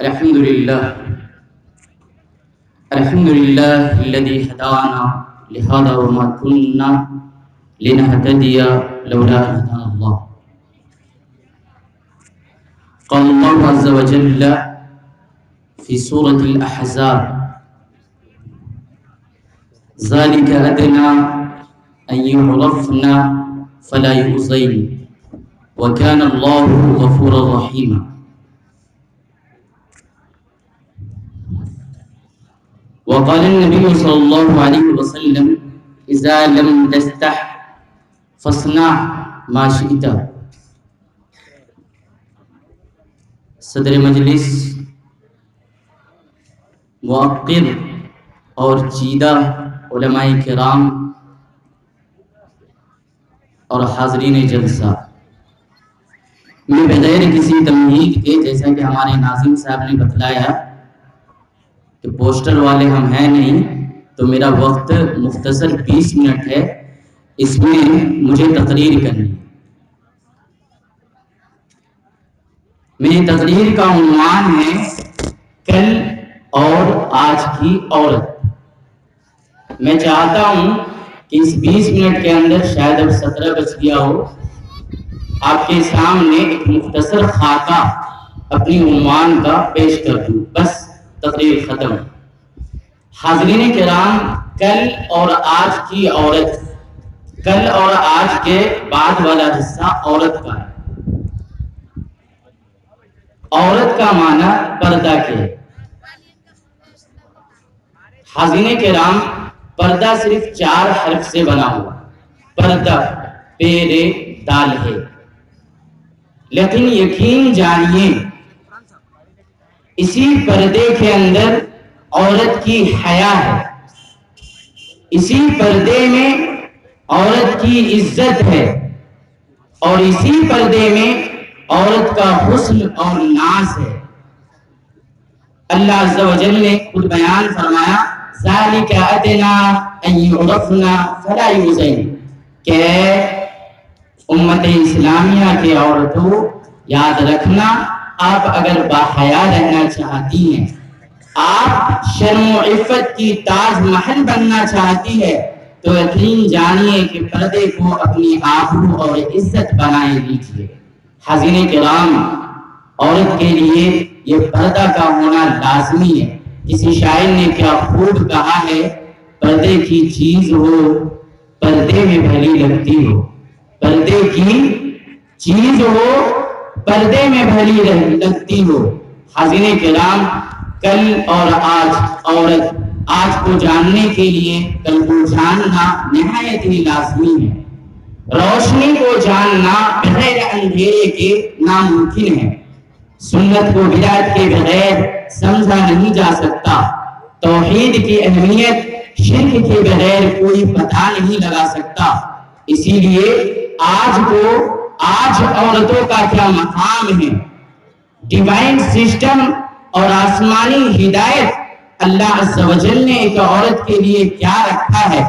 الحمد لله الحمد لله الذي هدانا لهذا وما كنا لنهتدي لولا أن هدانا الله. قال الله عز وجل في سورة الأحزاب: ذلك أدنى أن يعرفن فلا يؤذين وكان الله غفورا رحيما. وقال النبي صلى الله عليه وسلم: إذا لم تستح فاصنع ما شئت. صدر مجلس، موقر اور چیدہ علماء کرام اور حاضرین جلسہ، میں بغیر کسی تمہید کے، جیسا کہ ہمارے ناظم صاحب نے بتلایا کہ پوسٹر والے ہم ہیں نہیں، تو میرا وقت مختصر 20 منٹ ہے، اس میں مجھے تقریر کرنی ہے. میری تقریر کا عنوان ہے کل اور آج کی عورت. میں چاہتا ہوں کہ اس 20 منٹ کے اندر، شاید اب 17 بج گیا ہو، آپ کے سامنے ایک مختصر خاکہ اپنی عنوان کا پیش کر دوں، بس تقریر ختم. حاضرین کرام، کل اور آج کی عورت، کل اور آج کے بعد والا حصہ عورت کا ہے. عورت کا معنی پردہ کے. حاضرین کرام، پردہ صرف 4 حرف سے بنا ہوا. پردہ پیرے دال ہے، لیکن یقین جانیے اسی پردے کے اندر عورت کی حیا ہے، اسی پردے میں عورت کی عزت ہے، اور اسی پردے میں عورت کا حسن اور ناز ہے. اللہ عز و جل نے خود بیان فرمایا: ذَلِكَ أَدْنَىٰ أَن يُعْرَفْنَ فَلَا يُؤْذَيْنَ، کہ امت اسلامیہ کے عورتوں، یاد رکھنا، آپ اگر باحیا رہنا چاہتی ہیں، آپ شرم و عفت کی تاج محل بننا چاہتی ہے، تو یقین جانیے کہ پردے کو اپنی آبرو اور عزت بنائے لیجیے. حاضرین کرام، عورت کے لیے یہ پردہ کا ہونا لازمی ہے. کسی شاعر نے کیا خوب کہا ہے: پردے کی چیز ہو پردے میں بھلی لگتی ہو، پردے کی چیز ہو پردے میں بھلی لگتی ہو. حاضرین کرام، کل اور آج عورت، آج کو جاننے کے لیے کل کو جاننا نہایت ہی لازمی ہے. روشنی کو جاننا بغیر اندھیرے کے ناممکن ہے. سنت کو بدعت کے بغیر سمجھا نہیں جا سکتا. توحید کی اہمیت شرک کے بغیر کوئی پتہ نہیں لگا سکتا. اسی لیے آج عورتوں کا کیا مقام ہے، ڈیوائن سسٹم اور آسمانی ہدایت اللہ عز و جل نے ایک عورت کے لیے کیا رکھا ہے،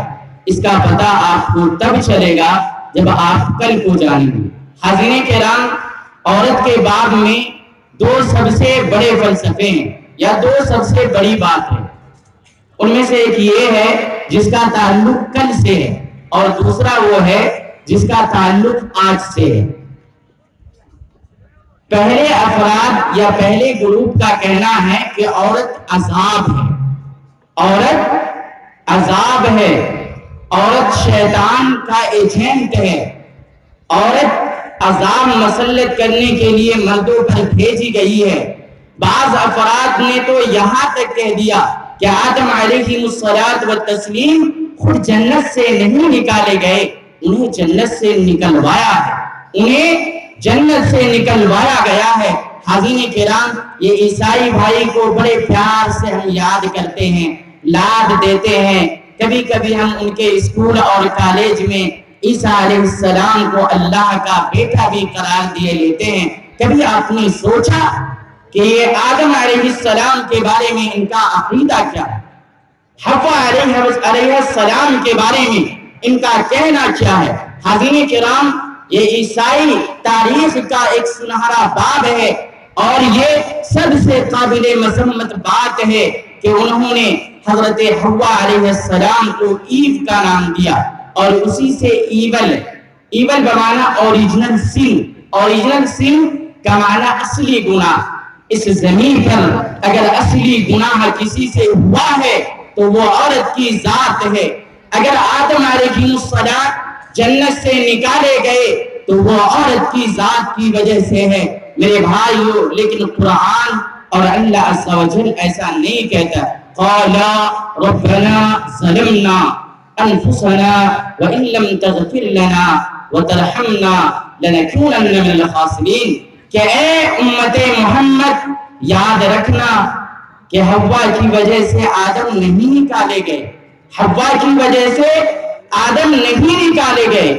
اس کا پتہ آپ کو تب چلے گا جب آپ کل کو جانیں گے. حاضرین کرام، عورت کے باب میں 2 سب سے بڑے فلسفے ہیں، یا 2 سب سے بڑی بات ہے. ان میں سے ایک یہ ہے جس کا تعلق کل سے ہے، اور دوسرا وہ ہے جس کا تعلق آج سے ہے. پہلے افراد یا پہلے گروپ کا کہنا ہے کہ عورت عذاب ہے، عورت عذاب ہے، عورت شیطان کا ایجنٹ ہے، عورت عذاب مسلط کرنے کے لیے مردوں پر بھیجی گئی ہے. بعض افراد نے تو یہاں تک کہہ دیا کہ آدم علیہ السلام خود جنت سے نہیں نکالے گئے، انہیں جنت سے نکلوایا ہے، انہیں جنت سے نکلوایا گیا ہے. حاضرین کرام، یہ عیسائی بھائی کو بڑے پیار سے ہم یاد کرتے ہیں، لاد دیتے ہیں. کبھی کبھی ہم ان کے اسکول اور کالج میں عیسیٰ علیہ السلام کو اللہ کا بیٹا بھی قرار دیے لیتے ہیں. کبھی آپ نے سوچا کہ یہ آدم علیہ السلام کے بارے میں ان کا عقیدہ کیا ہے، حوا علیہ السلام کے بارے میں ان کا کہنا کیا ہے؟ حاضرین کرام، یہ عیسائی تاریخ کا ایک سنہرا باب ہے. اور یہ سب سے قابل مذمت بات ہے کہ انہوں نے حضرت حوا علیہ السلام کو ایو کا نام دیا، اور اسی سے ایول بمانا اوریجنل سن، اوریجنل سن کا معنی اصلی گناہ۔ اس زمین پر اگر اصلی گناہ کسی سے ہوا ہے تو وہ عورت کی ذات ہے۔ اگر آدم علیہ السلام جنت سے نکالے گئے تو وہ عورت کی ذات کی وجہ سے ہے میرے بھائیو، لیکن قرآن اور اللہ عز و جل ایسا نہیں کہتا۔ قالا ربنا ظلمنا انفسنا وان لم تغفر لنا وترحمنا لنكونن من الخاسرین، کہ اے امت محمد یاد رکھنا کہ حوا کی وجہ سے آدم نہیں نکالے گئے، حوا کی وجہ سے آدم نہیں نکالے گئے۔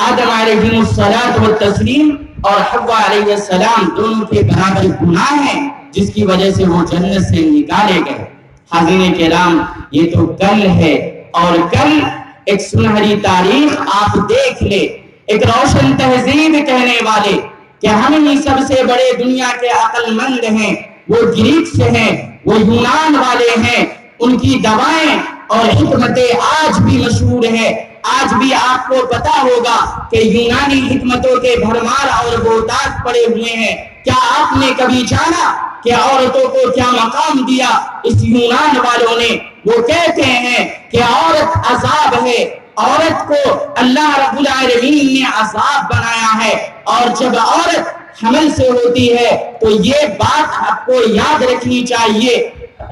آدم علیہ السلام اور حوا علیہ السلام دونوں کے برابر گناہ ہیں جس کی وجہ سے وہ جنت سے نکالے گئے۔ حاضرین کرام، یہ تو کل ہے، اور کل ایک سنہری تاریخ آپ دیکھ لے، ایک روشن تہذیب کہنے والے کہ ہم ہی سب سے بڑے دنیا کے عقل مند ہیں، وہ گریک سے ہیں، وہ یونان والے ہیں، ان کی دوائیں اور حکمتیں آج بھی مشہور ہے۔ آج بھی آپ کو پتا ہوگا کہ یونانی حکمتوں کے بھرمار اور بہتات پڑے ہوئے ہیں۔ کیا آپ نے کبھی جانا کہ عورتوں کو کیا مقام دیا اس یونان والوں نے؟ وہ کہتے ہیں کہ عورت عذاب ہے، عورت کو اللہ رب العالمین نے عذاب بنایا ہے، اور جب عورت حمل سے ہوتی ہے تو یہ بات آپ کو یاد رکھنی چاہیے۔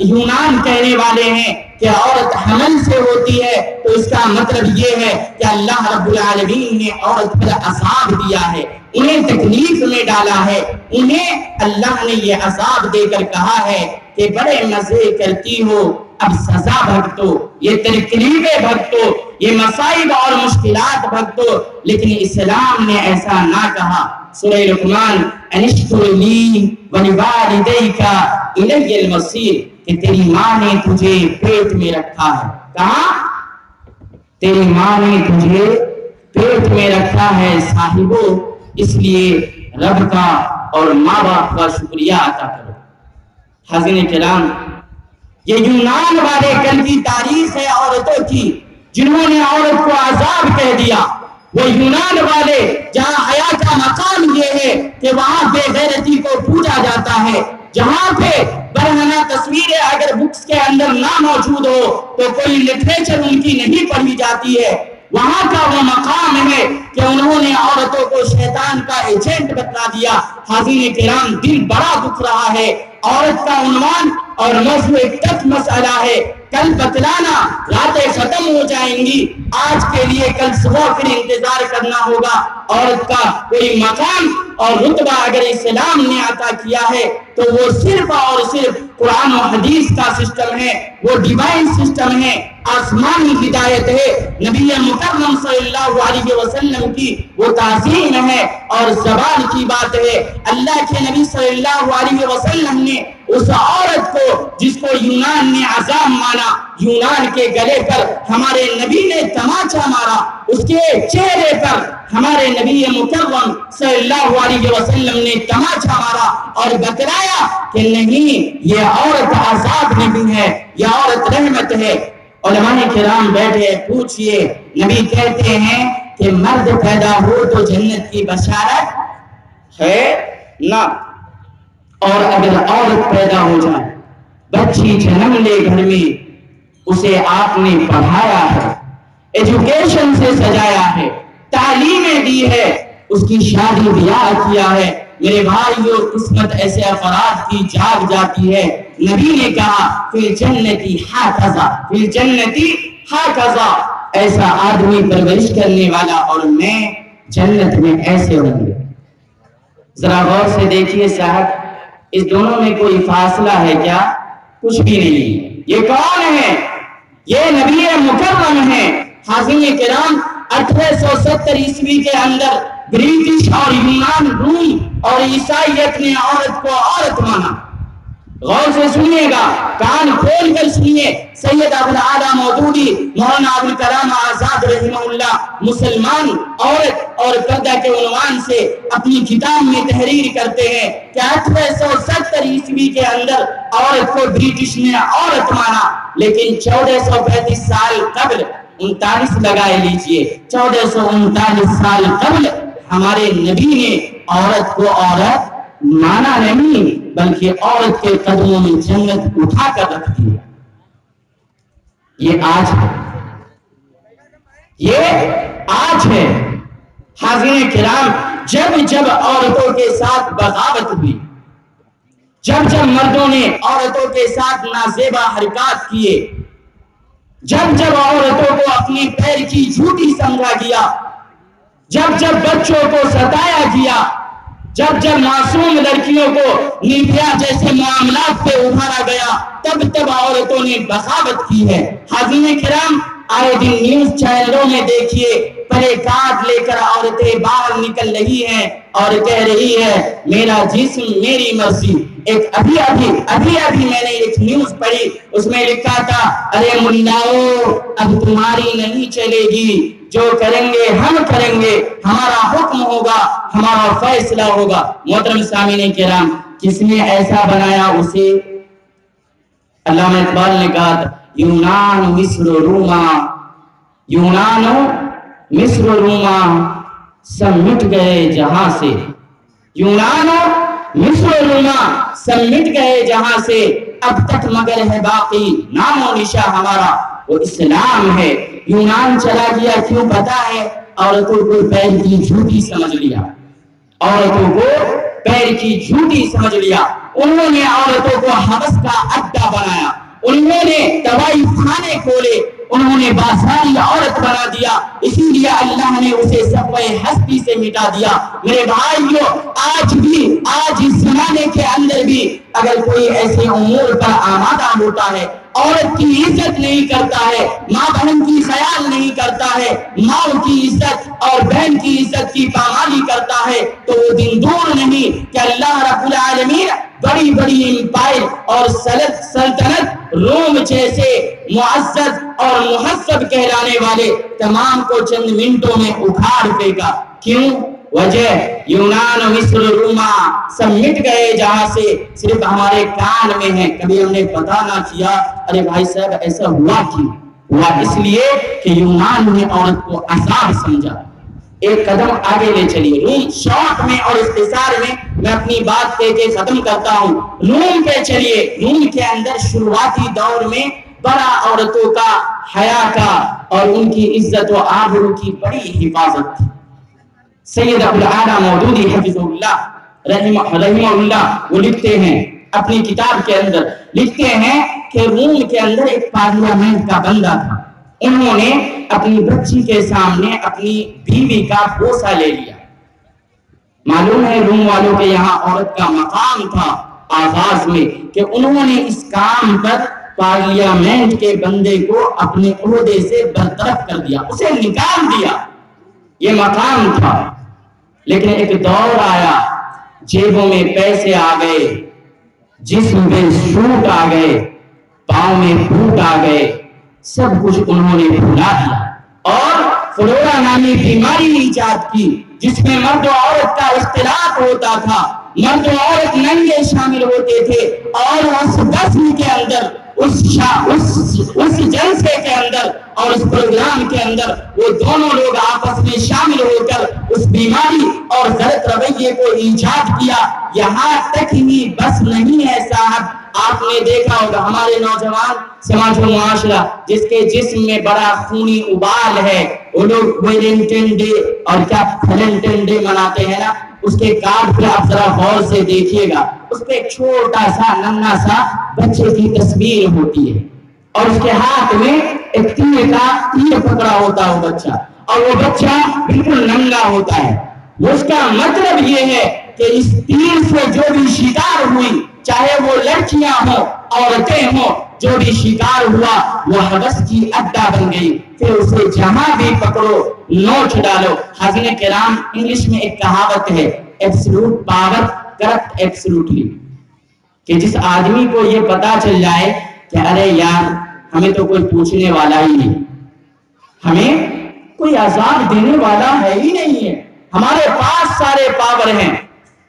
یونان کہنے والے ہیں کہ عورت حمل سے ہوتی ہے تو اس کا مطلب یہ ہے کہ اللہ رب العالمین نے عورت پر عذاب دیا ہے، انہیں تکلیف میں ڈالا ہے، انہیں اللہ نے یہ عذاب دے کر کہا ہے کہ بڑے مزے کرتی ہو، اب سزا بھگتو، یہ تکلیفیں بھگتو، یہ مصائب اور مشکلات بھگتو۔ لیکن اسلام نے ایسا نہ کہا۔ سورہ لقمان انشکر لی ولوالدیک الی المصیر، کہ تیری ماں نے تجھے پیٹ میں رکھا ہے۔ کہاں؟ تیری ماں نے تجھے پیٹ میں رکھا ہے صاحبو، اس لیے رب کا اور ماں باپ کا شکریہ ادا کرو۔ حاضرین کرام، یہ یونان والے کل کی تاریخ ہے عورتوں کی، جنہوں نے عورت کو عذاب کہہ دیا۔ وہ یونان والے جہاں حیا کا مقام یہ ہے کہ وہاں بے غیرتی کو پوجا جاتا ہے، جہاں پہ برہنہ تصویریں اگر بکس کے اندر نہ موجود ہو تو کوئی لٹریچر ان کی نہیں پڑھی جاتی ہے، وہاں کا وہ مقام ہے کہ انہوں نے عورتوں کو شیطان کا ایجنٹ بتلا دیا۔ حاضرین کرام، دل بڑا دکھ رہا ہے۔ عورت کا عنوان اور موضوع ایک مسئلہ ہے، کل بتلانا، راتیں ختم ہو جائیں گی، آج کے لیے کل صبح پھر انتظار کرنا ہوگا۔ عورت کا کوئی مقام اور رتبہ اگر اسلام نے عطا کیا ہے تو وہ صرف اور صرف قرآن و حدیث کا سسٹم ہے، وہ ڈیوائن سسٹم ہے، آسمانی ہدایت ہے، نبی مکرم صلی اللہ علیہ وسلم کی وہ تعظیم ہے اور زبان کی بات ہے۔ اللہ کے نبی صلی اللہ علیہ وسلم نے اس عورت کو جس کو یونان نے عذاب مانا، یونان کے گلے پر ہمارے نبی نے تماچا مارا، اس کے چہرے پر ہمارے نبی مکرم صلی اللہ علیہ وسلم نے تماچا مارا اور بتلایا کہ نہیں، یہ عورت عذاب نہیں ہے، یہ عورت رحمت ہے۔ علماء کرام بیٹھے، پوچھئے، نبی کہتے ہیں کہ مرد پیدا ہو تو جنت کی بشارت ہے نہ، اور اگر عورت پیدا ہو جائے، بچی جنم لے گھر میں، اسے آپ نے پڑھایا ہے، ایجوکیشن سے سجایا ہے، تعلیمیں دی ہے، اس کی شادی بیاہ کیا ہے، میرے بھائیو قسمت ایسے افراد کی جاگ جاتی ہے۔ نبی نے کہا فی الجنتی ہاکذا، فی الجنتی ہاکذا، ایسا آدمی پرورش کرنے والا اور میں جنت میں ایسے ہوں گے۔ ذرا غور سے دیکھیے صاحب، اس دونوں میں کوئی فاصلہ ہے کیا؟ کچھ بھی نہیں۔ یہ کون ہے؟ یہ نبی مکرم ہے۔ حاضرین کرام، 1870 عیسوی کے اندر برٹش اور یونان، روم اور عیسائیت نے عورت کو عورت مانا، غور سے سنیے گا، کان کھول کر سنیے. سید ابوالعالی مودودی مولانا ابوالکلام آزاد رحمہ اللہ مسلمان عورت اور پردہ کے عنوان سے اپنی کتاب میں تحریر کرتے ہیں کہ 1870 عیسوی کے اندر عورت کو برٹش نے عورت مانا، لیکن 1435 سال قبل 39 لگائے لیجئے 1439 سال قبل ہمارے نبی نے عورت کو عورت مانا نہیں، بلکہ عورت کے قدموں میں جنت اٹھا کر رکھ دیا. یہ آج ہے، یہ آج ہے. حاضرین کرام، جب جب عورتوں کے ساتھ بغاوت ہوئی، جب جب مردوں نے عورتوں کے ساتھ نازیبا حرکات کیے، جب جب عورتوں کو اپنے پیر کی جھوٹی سمجھا گیا، جب جب بچوں کو ستایا گیا، جب جب معصوم لڑکیوں کو نیبیا جیسے معاملات پہ ابھارا گیا، تب تب عورتوں نے بغاوت کی ہے. حاضرین کرام، آئے دن نیوز چینلوں میں دیکھیے، پلے کارڈ لے کر عورتیں باہر نکل رہی ہیں اور کہہ رہی ہے میرا جسم میری مرضی. ایک ابھی میں نے ایک نیوز پڑھی، اس میں لکھا تھا ارے ملاؤ اب تمہاری نہیں چلے گی، جو کریں گے ہم کریں گے، ہمارا حکم ہوگا، ہمارا فیصلہ ہوگا. محترم سامعین کرام، کس نے ایسا بنایا اسے؟ علامہ اقبال نے کہا تھا یونان مصر روما سب مٹ گئے جہاں سے، یونان مصر روما سب مٹ گئے جہاں سے، اب تک مگر ہے باقی نام و نشاں ہمارا وہ اسلام ہے. یونان چلا گیا کیوں پتا ہے؟ عورتوں کو پیر کی جھوٹی سمجھ لیا، عورتوں کو پیر کی جھوٹی سمجھ لیا. انہوں نے عورتوں کو حوث کا اڈا بنایا، انہوں نے دوائی خانے کھولے، انہوں نے بازاری عورت بنا دیا، اسی لیے اللہ نے اسے صفحہ ہستی سے مٹا دیا. میرے بھائیوں، آج اس زمانے کے اندر بھی اگر کوئی ایسے امور پر آمادہ ہوتا ہے، عورت کی عزت نہیں کرتا ہے، ماں بہن کی خیال نہیں کرتا ہے، ماں کی عزت اور بہن کی عزت کی پامالی کرتا ہے، تو وہ دن دور نہیں کہ اللہ رب العالمین بڑی بڑی امپائر اور سلطنت روم جیسے معزز اور مہذب کہلانے والے تمام کو چند منٹوں میں اکھاڑ پھینکا. کیوں؟ وجہ یونان مصر روما سب مٹ گئے جہاں سے، صرف ہمارے کان میں ہے، کبھی ہم نے پتا نہ کیا. ارے بھائی صاحب ایسا ہوا کیوں؟ ہوا اس لیے کہ یونان نے عورت کو عذاب سمجھا. ایک قدم آگے لے چلیے، روم شارٹ میں اور اختصار میں اپنی بات کہہ کے ختم کرتا ہوں. روم پہ چلیے. روم کے اندر شروعاتی دور میں بڑا عورتوں کا حیا کا اور ان کی عزت و آبرو کی بڑی حفاظت تھی. سید ابوالعالی مودودی حفظہ اللہ رحمہ اللہ وہ لکھتے ہیں اپنی کتاب کے اندر، لکھتے ہیں کہ روم کے اندر ایک پارلیمنٹ کا بندہ تھا، انہوں نے اپنی بچی کے سامنے اپنی بیوی کا بوسہ لے لیا. معلوم ہے روم والوں کے یہاں عورت کا مقام تھا آغاز میں کہ انہوں نے اس کام پر پارلیمنٹ کے بندے کو اپنے عہدے سے برطرف کر دیا، اسے نکال دیا. یہ مقام تھا. لیکن ایک دور آیا، جیبوں میں پیسے آ گئے، جسم میں سوٹ آ گئے، پاؤں میں بوٹ آ گئے، سب کچھ انہوں نے بھلا دیا اور فلورا نامی بیماری ایجاد کی جس میں مرد و عورت کا اختلاط ہوتا تھا، مرد و عورت ننگے شامل ہوتے تھے اور اس رسم کے اندر اس جلسے کے اندر اور اس پروگرام کے اندر وہ دونوں لوگ آپس میں شامل ہو کر اس بیماری اور غلط رویے کو ایجاد کیا. یہاں تک ہی بس نہیں ہے صاحب، آپ نے دیکھا ہوگا ہمارے نوجوان سماج و معاشرہ جس کے جسم میں بڑا خونی ابال ہے، وہ لوگ ویلنٹن ڈے اور کیا ویلنٹن ڈے مناتے ہیں نا، اس کے کارڈ پہ آپ ذرا غور سے دیکھیے گا، اس پہ ایک چھوٹا سا ننھا سا بچے کی تصویر ہوتی ہے اور اس کے ہاتھ میں ایک تیر پکڑا ہوتا ہے وہ بچہ، اور وہ بچہ بالکل ننگا ہوتا ہے. اس کا مطلب یہ ہے کہ اس تیر سے جو بھی شکار ہوئی، چاہے وہ لڑکیاں ہوں عورتیں ہوں، جو بھی شکار ہوا وہ حوث کی اڈا بن گئی، پھر اسے جہاں بھی پکڑو نوچ ڈالو. حاضرین کرام، انگلش میں ایک کہاوت ہے ایبسولوٹ پاور کرپٹ ایبسولوٹلی. کہ جس آدمی کو یہ پتا چل جائے کہ ارے یار ہمیں تو کوئی پوچھنے والا ہی نہیں، ہمیں کوئی عذاب دینے والا ہے ہی نہیں ہے، ہمارے پاس سارے پاور ہیں،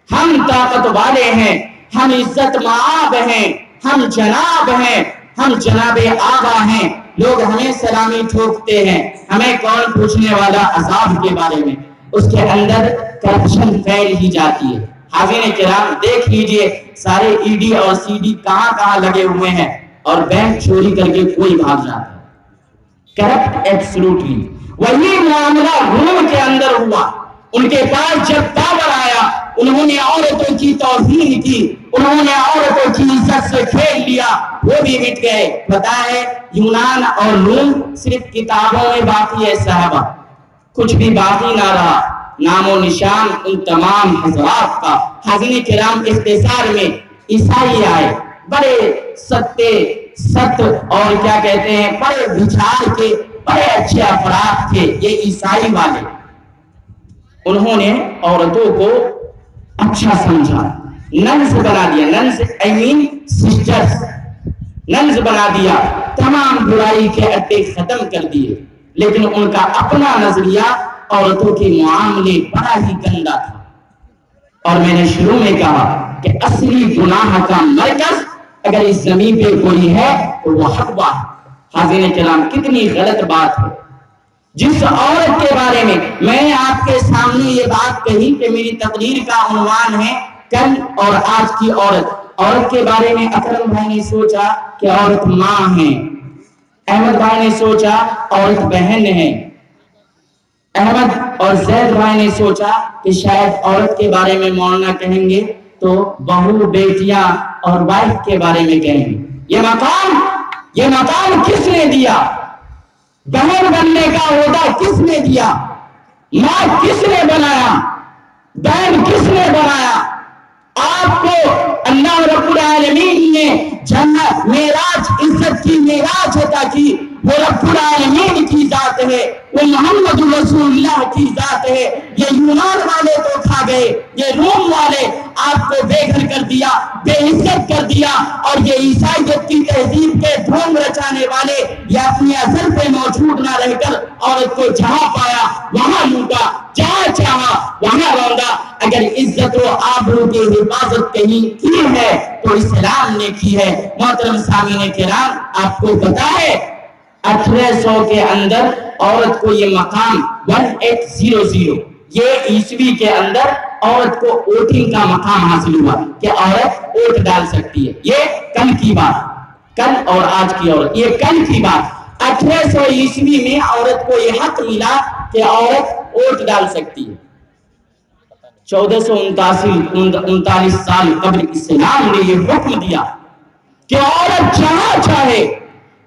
ہم طاقت والے ہیں، ہم عزت مآب ہیں، ہم جناب ہیں، ہم جناب آقا ہیں، لوگ ہمیں سلامی ٹھوکتے ہیں، ہمیں کون پوچھنے والا عذاب کے بارے میں۔ اس کے اندر کرپشن پھیل ہی جاتی ہے۔ حاضرین کرام دیکھ لیجئے سارے ای ڈی اور سی ڈی کہاں کہاں لگے ہوئے ہیں اور بینک چوری کر کے کوئی بھاگ جاتا ہے۔ Corrupt absolutely. وہی معاملہ روم کے اندر ہوا، ان کے پاس جب پاور آیا انہوں نے عورتوں کی توہین کی، انہوں نے عورتوں کی عزت سے کھیل لیا، وہ بھی مٹ گئے۔ پتہ ہے یونان اور روم صرف کتابوں میں باقی ہے صحابہ، کچھ بھی باقی نہ رہا، نام و نشان ان تمام حضرات کا۔ حاضرین کرام اختصار میں عیسائی آئے، بڑے ست اور کیا کہتے ہیں بڑے بچار کے بڑے اچھے افراد تھے یہ عیسائی والے۔ انہوں نے عورتوں کو اچھا سمجھا، ننس بنا دیا، nuns I mean sisters, nuns بنا دیا، تمام برائی کے اڈے ختم کر دیے، لیکن ان کا اپنا نظریہ عورتوں کے معاملے بڑا ہی گندا تھا۔ اور میں نے شروع میں کہا کہ اصلی گناہ کا مرکز اگر اس زمین پہ کوئی ہے تو وہ حوا ہے۔ حاضرین کرام کتنی غلط بات ہے، جس عورت کے بارے میں نے آپ کے سامنے یہ بات کہی کہ میری تقریر کا عنوان ہے کل اور آج کی عورت۔ عورت کے بارے میں اکرم بھائی نے سوچا کہ عورت ماں ہے، احمد بھائی نے سوچا عورت بہن ہے، احمد اور زید بھائی نے سوچا کہ شاید عورت کے بارے میں مولانا کہیں گے تو بہو بیٹیاں اور وائف کے بارے میں کہیں گے۔ یہ مقام کس نے دیا؟ بہن بننے کا عہدہ کس نے دیا؟ ماں کس نے بنایا؟ بہن کس نے بنایا؟ آپ کو اللہ رب العالمین نے جنت معراج عزت کی معراج عطا کی، وہ رب العالمین کی ذات ہے، وہ محمد رسول اللہ کی ذات ہے۔ یہ یونان والے تو کھا گئے، یہ روم والے آپ کو بے گھر کر دیا، بے عزت کر دیا، اور یہ عیسائیت کی تہذیب کے دھوم رچانے والے یہ اپنے اثر پہ موجود نہ رہ کر عورت کو جہاں پایا وہاں لوٹا، جہاں چاہا وہاں روندا۔ اگر عزت و آبرو کی حفاظت کہیں کی ہے تو اسلام نے کی ہے۔ محترم سامعین کرام آپ کو پتا ہے 1800 کے اندر عورت کو یہ مقام 1800 یہ عیسوی کے اندر عورت کو ووٹنگ کا مقام حاصل ہوا کہ عورت ووٹ ڈال سکتی ہے۔ یہ کل کی بات، کل اور آج کی عورت، یہ کل کی بات۔ 1800 عیسوی میں عورت کو یہ حق ملا کہ عورت ووٹ ڈال سکتی ہے۔ 1439 سال قبل اسلام نے یہ حکم دیا کہ عورت جہاں چاہے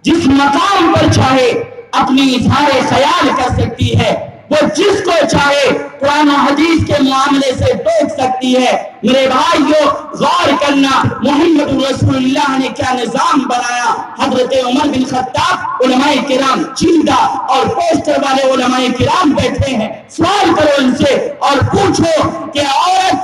جس مقام پر چاہے اپنی اظہار خیال کر سکتی ہے، وہ جس کو چاہے قرآن و حدیث کے معاملے سے ٹوک سکتی ہے۔ میرے بھائیو غور کرنا، محمد رسول اللہ نے کیا نظام بنایا۔ حضرت عمر بن خطاب، علماء کرام چیندہ اور پوسٹر والے علماء کرام بیٹھے ہیں، سوال کرو ان سے اور پوچھو کہ عورت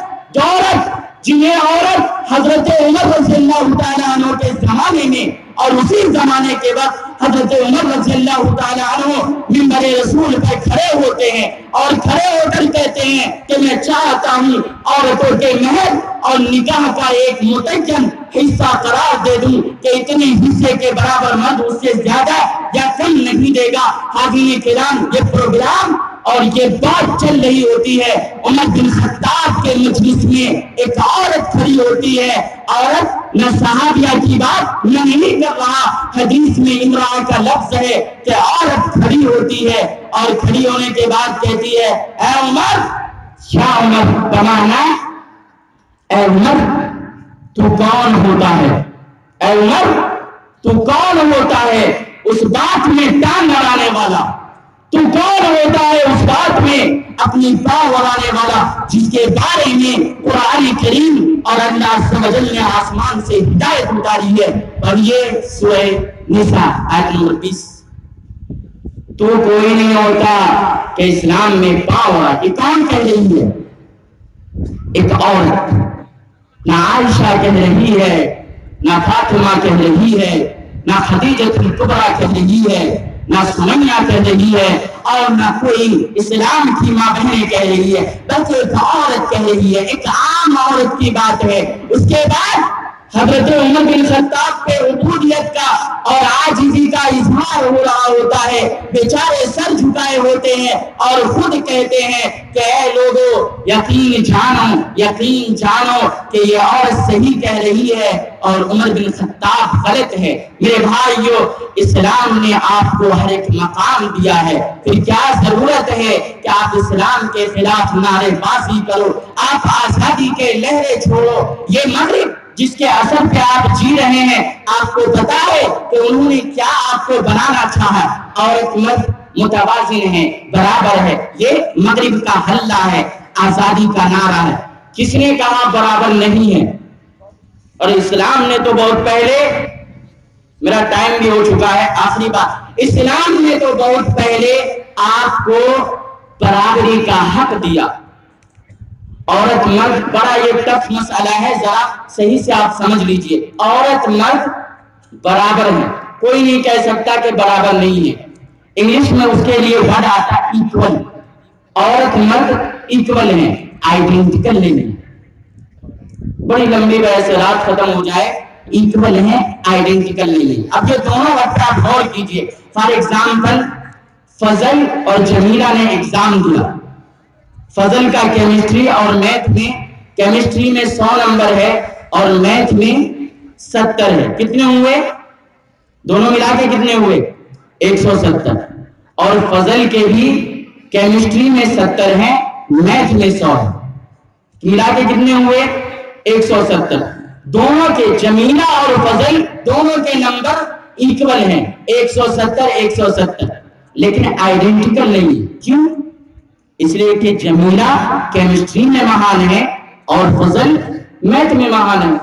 جنہیں عورت حضرت عمر رضی اللہ تعالیٰ عنہ کے زمانے میں اور اسی زمانے کے وقت حضرت عمر رضی اللہ تعالیٰ عنہ منبر رسول پر کھڑے ہوتے ہیں اور کھڑے ہو کر کہتے ہیں کہ میں چاہتا ہوں عورتوں کے مہر اور نکاح کا ایک متعین حصہ قرار دے دوں کہ اتنے حصے کے برابر مرد اس سے زیادہ یا کم نہیں دے گا۔ حاضرین کرام یہ پروگرام اور یہ بات چل رہی ہوتی ہے، عمر بن خطاب کے مجلس میں ایک عورت کھڑی ہوتی ہے۔ عورت نہ صحابیہ کی بات میں نہیں کر رہا، حدیث میں امرأہ کا لفظ ہے کہ عورت کھڑی ہوتی ہے اور کھڑی ہونے کے بعد کہتی ہے اے عمر، یا عمر بمانا اے عمر تو کون ہوتا ہے، اے عمر تو کون ہوتا ہے اس بات میں ٹانگ اڑانے والا، تو کون ہوتا ہے اس بات میں اپنی پاؤں اڑانے والا، جس کے بارے میں قرآن کریم اور اللہ عز و جل نے آسمان سے ہدایت اتاری ہے۔ پڑھیے سورہ نساء آیت نمبر 20۔ تو کوئی نہیں ہوتا کہ اسلام میں پاؤں اڑا، یہ کون کہہ رہی ہے؟ ایک عورت نہ عائشہ کہہ رہی ہے، نہ فاطمہ کہہ رہی ہے، نہ خدیجۃ الکبریٰ کہہ رہی ہے، نہ سمیہ کہہ رہی ہے، اور نہ کوئی اسلام کی ماں بہنیں کہہ رہی ہے، بلکہ ایک عورت کہہ رہی ہے، ایک عام عورت کی بات ہے۔ اس کے بعد حضرت عمر بن خطاب پہ عبودیت کا اور عاجزی کا اظہار ہو رہا ہوتا ہے، بیچارے سر جھکائے ہوتے ہیں اور خود کہتے ہیں کہ اے لوگو یقین جانو کہ یہ عورت صحیح کہہ رہی ہے اور عمر بن خطاب غلط ہے۔ میرے بھائیو، اسلام نے آپ کو ہر ایک مقام دیا ہے، پھر کیا ضرورت ہے کہ آپ اسلام کے خلاف نعرے بازی کرو، آپ آزادی کے لہریں چھوڑو۔ یہ مغرب جس کے اثر پہ آپ جی رہے ہیں، آپ کو پتا ہے کہ انہوں نے کیا آپ کو بنانا چاہا؟ عورت مرد متوازن ہے، برابر ہے، یہ مغرب کا حلہ ہے، آزادی کا نعرہ ہے۔ کس نے کہا برابر نہیں ہے؟ اور اسلام نے تو بہت پہلے، میرا ٹائم بھی ہو چکا ہے، آخری بات، اسلام نے تو بہت پہلے آپ کو برابری کا حق دیا۔ عورت مرد بڑا یہ ٹف مسئلہ ہے، ذرا صحیح سے آپ سمجھ لیجئے۔ عورت مرد برابر ہے، کوئی نہیں کہہ سکتا کہ برابر نہیں ہے۔ انگلش میں اس کے لیے ورڈ آتا ہے ایکول۔ عورت مرد ایکول ہیں، آئیڈینٹیکل نہیں۔ بڑی لمبی بحث ہے، رات ختم ہو جائے، ایکول ہیں، آئیڈینٹیکل نہیں۔ اب یہ دونوں وقت آپ غور کیجئے۔ فار ایگزامپل، فضل اور جمیلہ نے ایگزام دیا۔ فضل کا کیمسٹری اور میتھ میں، کیمسٹری میں 100 نمبر ہے اور میتھ میں 70 ہے۔ کتنے ہوئے؟ دونوں ملا کے کتنے ہوئے؟ 170۔ اور فضل کے بھی کیمسٹری میں 70 ہیں، میتھ میں 100 ہے، ملا کے کتنے ہوئے؟ 170۔ دونوں کے، جمیلہ اور فضل دونوں کے نمبر ایکول ہیں، 170 لیکن آئیڈینٹیکل نہیں۔ کیوں؟ اس لیے کہ جمیلہ کیمسٹری میں مہان ہے اور فضل میتھ میں مہان ہے۔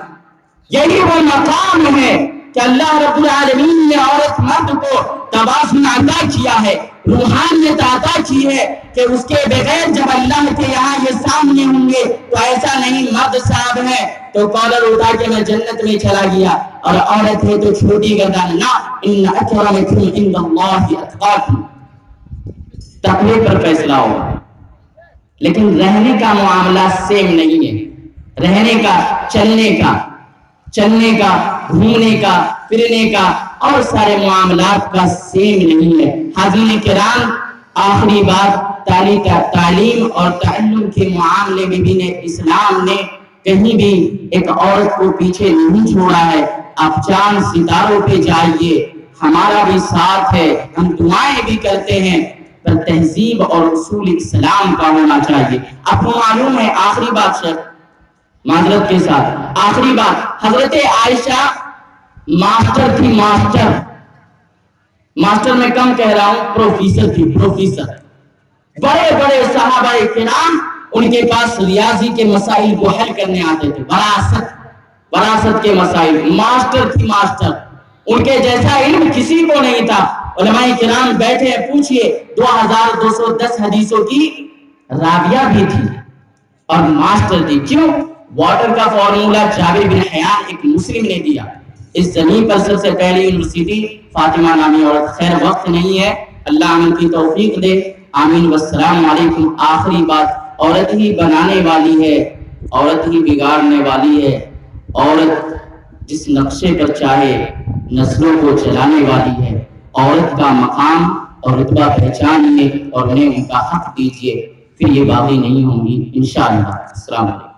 یہی وہ مقام ہے کہ اللہ رب العالمین نے عورت مرد کو توازن عطا کیا ہے، روحانیت عطا کی ہے کہ اس کے بغیر جب اللہ کے یہاں یہ سامنے ہوں گے تو ایسا نہیں مرد صاحب ہے تو کالر اٹھا کے میں جنت میں چلا گیا اور عورت ہے تو چھوٹی گردان۔ لا، ان اکرمکم عند اللہ اتقاکم، تقوی پر فیصلہ ہوگا۔ لیکن رہنے کا معاملہ سیم نہیں ہے، رہنے کا، چلنے کا، گھومنے کا، پھرنے کا اور سارے معاملات کا سیم نہیں ہے۔ حاضرین کرام، آخری بات، تعلیم اور تعلم کے معاملے میں بھی اسلام نے کہیں بھی ایک عورت کو پیچھے نہیں چھوڑا ہے۔ آپ چاند ستاروں پہ جائیے، ہمارا بھی ساتھ ہے، ہم دعائیں بھی کرتے ہیں، پر تہذیب اور اصول اسلام کا ہونا چاہیے۔ آپ کو معلوم ہے، آخری بات شیخ، معذرت کے ساتھ آخری بات، حضرت عائشہ ماسٹر تھی، ماسٹر میں کم کہہ رہا ہوں، پروفیسر تھی، پروفیسر۔ بڑے بڑے صحابہ کرام ان کے پاس ریاضی کے مسائل کو حل کرنے آتے تھے، وراثت کے مسائل، ماسٹر تھی، ماسٹر۔ ان کے جیسا علم کسی کو نہیں تھا۔ علماء کرام بیٹھے ہیں، پوچھئے 2210 حدیثوں کی راویہ بھی تھی اور ماسٹر تھی۔ کیوں؟ واٹر کا فارمولہ جابر بن حیان ایک مسلم نے دیا۔ اس زمین پر سب سے پہلی یونیورسٹی فاطمہ نامی عورت۔ خیر وقت نہیں ہے، اللہ ان کی توفیق دے، آمین والسلام علیکم۔ آخری بات، عورت ہی بنانے والی ہے، عورت ہی بگاڑنے والی ہے، عورت جس نقشے پر چاہے نسلوں کو چلانے والی ہے۔ عورت کا مقام اور رتبہ پہچانیے اور انہیں ان کا حق دیجیے، پھر یہ باغی نہیں ہوں گی انشاءاللہ۔ السلام علیکم۔